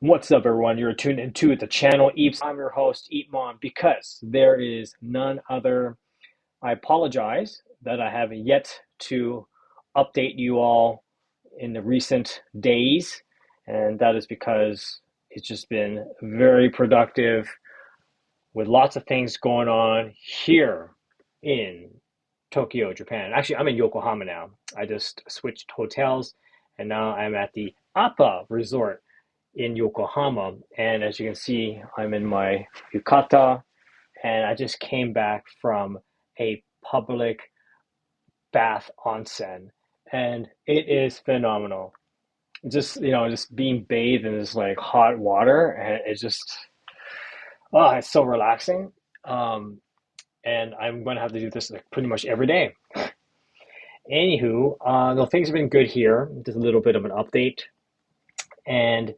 What's up, everyone? You're tuned into the channel Eps. I'm your host, EEPMON, because there is none other. I apologize that I have yet to update you all in the recent days, and that is because it's just been very productive with lots of things going on here in Tokyo, Japan. Actually, I'm in Yokohama now. I just switched hotels, and now I'm at the Appa Resort in Yokohama. And as you can see, I'm in my yukata, and I just came back from a public bath onsen, and it is phenomenal. Just being bathed in this like hot water, and it's just it's so relaxing. Um, and I'm going to have to do this like pretty much every day. Anywho, no, things have been good here. Just a little bit of an update, and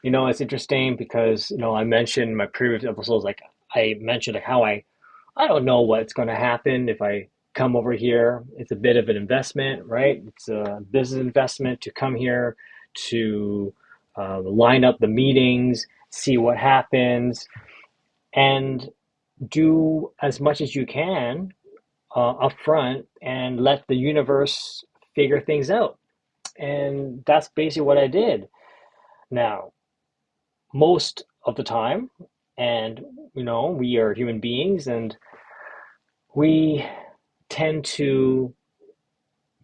it's interesting because I mentioned in my previous episodes, like I mentioned, like how I don't know what's going to happen if I come over here. It's a bit of an investment, right? It's a business investment to come here to line up the meetings, see what happens, and do as much as you can up front and let the universe figure things out. And that's basically what I did. Now, most of the time, and we are human beings, and we tend to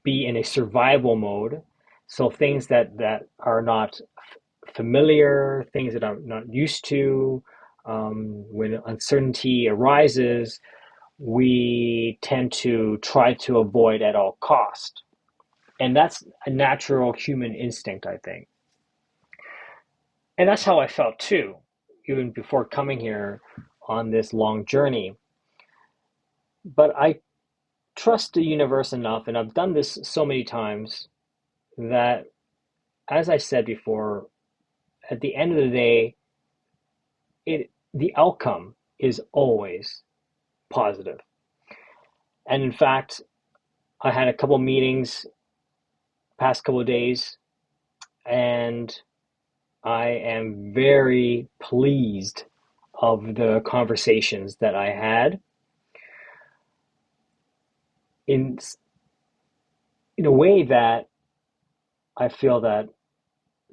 be in a survival mode. So things that are not familiar, things that I'm not used to, when uncertainty arises, we tend to try to avoid at all cost. And that's a natural human instinct, I think. And that's how I felt too, even before coming here on this long journey. But I trust the universe enough, and I've done this so many times, that, as I said before, at the end of the day, the outcome is always positive. And in fact, I had a couple meetings past couple of days, and I am very pleased of the conversations that I had in in a way that I feel that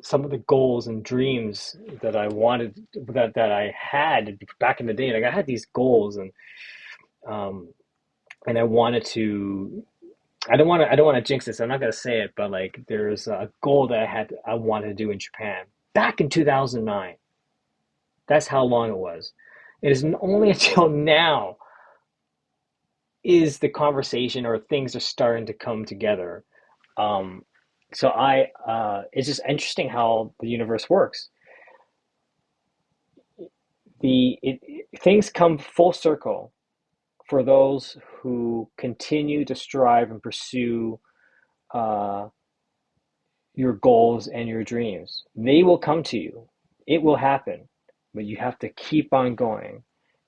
some of the goals and dreams that I wanted, that I had back in the day, like I had these goals, um and I wanted to, I don't want to jinx this. I'm not gonna say it, but like there's a goal that I wanted to do in Japan back in 2009. That's how long it was. It is only until now is the conversation or things are starting to come together. Um, it's just interesting how the universe works. Things come full circle for those who continue to strive and pursue uh, your goals and your dreams. They will come to you. It will happen, but you have to keep on going.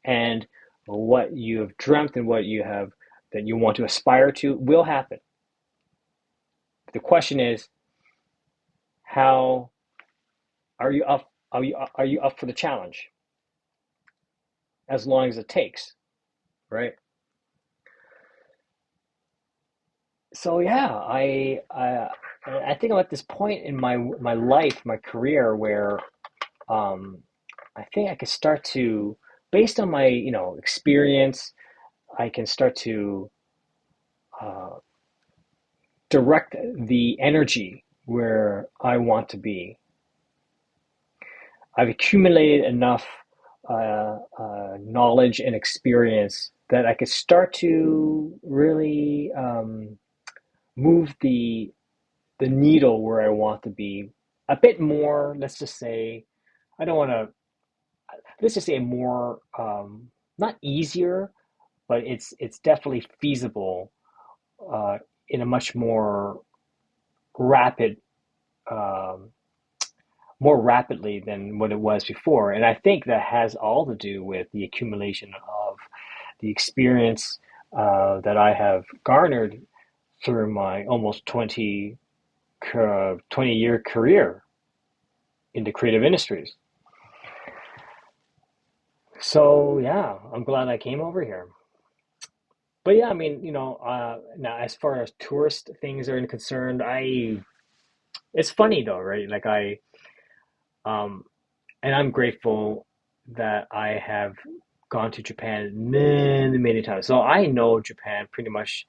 And what you have dreamt and what you have that you want to aspire to will happen. The question is, how are you up? Are you up for the challenge? As long as it takes, right? So yeah, I think I'm at this point in my life, my career, where um, I think I could start to, based on my experience, I can start to uh, direct the energy where I want to be. I've accumulated enough knowledge and experience that I could start to really move the needle where I want to be a bit more. Let's just say, I don't want to. Let's just say more, not easier, but it's definitely feasible uh, in a much rapid, um, more rapidly than what it was before. And I think that has all to do with the accumulation of the experience that I have garnered through my almost 20 year career into creative industries. So yeah, I'm glad I came over here. But yeah, I mean, now as far as tourist things are concerned, it's funny though, right? Um, and I'm grateful that I have gone to Japan many, many times. So I know Japan pretty much.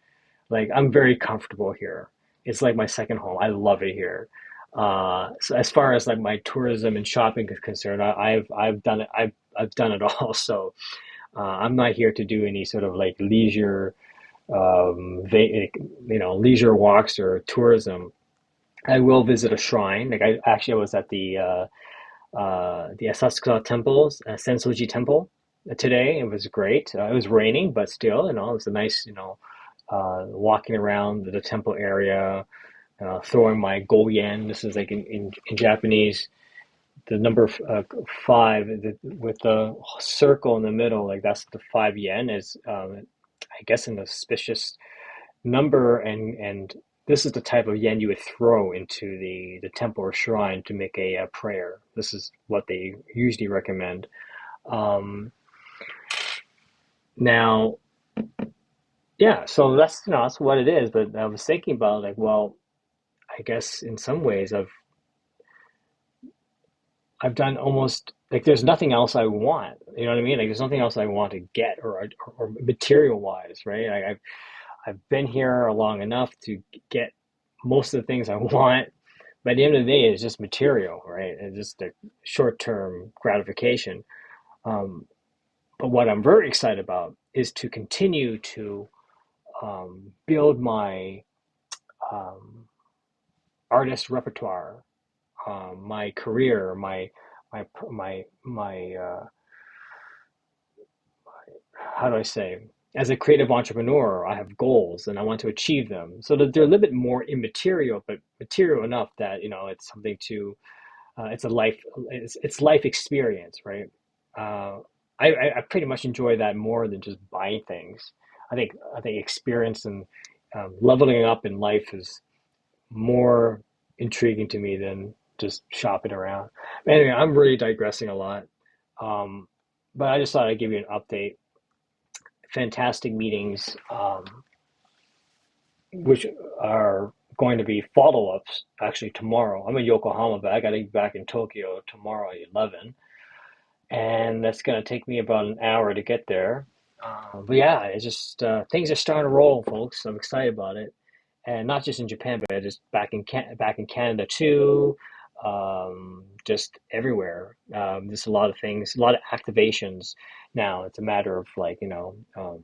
Like I'm very comfortable here. It's like my second home. I love it here. So as far as like my tourism and shopping is concerned, I've done it. I've done it all. So I'm not here to do any sort of like leisure, leisure walks or tourism. I will visit a shrine. Like I was at the Asakusa temples, Sensoji temple today. It was great. It was raining, but still, it was a nice, walking around the temple area, throwing my goyen. This is like in Japanese, the number five with the circle in the middle, like that's the 5 yen is, I guess, an auspicious number, and this is the type of yen you would throw into the temple or shrine to make a prayer. This is what they usually recommend. Um, now, yeah, so that's what it is. But I was thinking about like, well, I guess in some ways I've done almost like there's nothing else I want. You know what I mean? Like there's nothing else I want to get or material wise, right? I've been here long enough to get most of the things I want. But at the end of the day, it's just material, right? It's just a short-term gratification. Um, but what I'm very excited about is to continue to build my um, artist repertoire, my career, my how do I say? As a creative entrepreneur, I have goals and I want to achieve them. So that they're a little bit more immaterial, but material enough that it's something to it's a life it's life experience, right? Uh, I pretty much enjoy that more than just buying things. I think experience and leveling up in life is more intriguing to me than just shopping around. But anyway, I'm really digressing a lot. Um, but I just thought I'd give you an update. Fantastic meetings, which are going to be follow-ups actually tomorrow. I'm in Yokohama, but I got to be back in Tokyo tomorrow at 11. And that's going to take me about an hour to get there. But yeah, it's just things are starting to roll, folks. I'm excited about it, and not just in Japan, but just back in Canada too. Just everywhere. There's a lot of things, a lot of activations. Now it's a matter of like the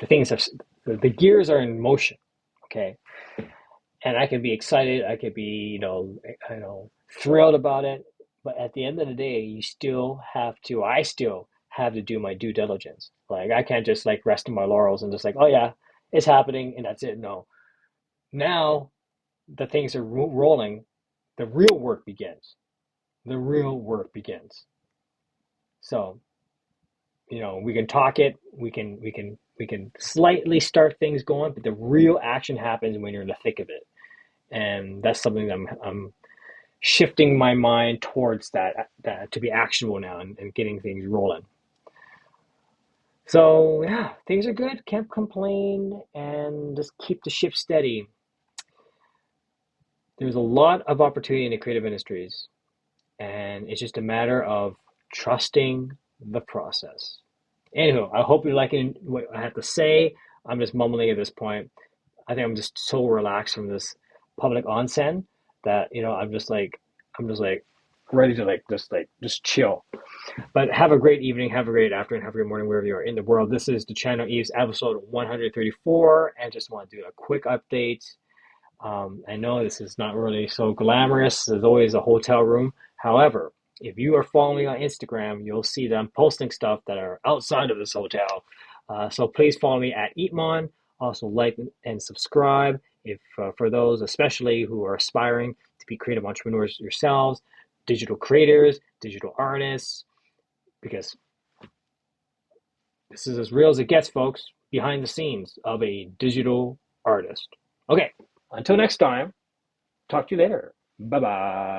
things have the gears are in motion. Okay, and I can be excited. I could be thrilled about it. But at the end of the day, you still have to. I still have to do my due diligence. Like I can't just like rest on my laurels and just like, oh yeah, it's happening and that's it. No, now the things are rolling. The real work begins. The real work begins. So we can talk it. We can slightly start things going, but the real action happens when you're in the thick of it. And that's something that I'm shifting my mind towards that to be actionable now and getting things rolling. So yeah, things are good. Can't complain, and just keep the ship steady. There's a lot of opportunity in the creative industries, and it's just a matter of trusting the process. Anywho, I hope you like what I have to say. I'm just mumbling at this point. I think I'm just so relaxed from this public onsen that I'm just like ready to just chill. But have a great evening, have a great afternoon, have a great morning wherever you are in the world. This is the channel Eves episode 134, and just want to do a quick update. I know this is not really so glamorous. There's always a hotel room. However, if you are following me on Instagram, you'll see that I'm posting stuff that are outside of this hotel. So please follow me at EEPMON. Also like and subscribe if for those especially who are aspiring to be creative entrepreneurs yourselves, digital creators, digital artists, because this is as real as it gets, folks, behind the scenes of a digital artist. Okay, until next time, talk to you later. Bye bye.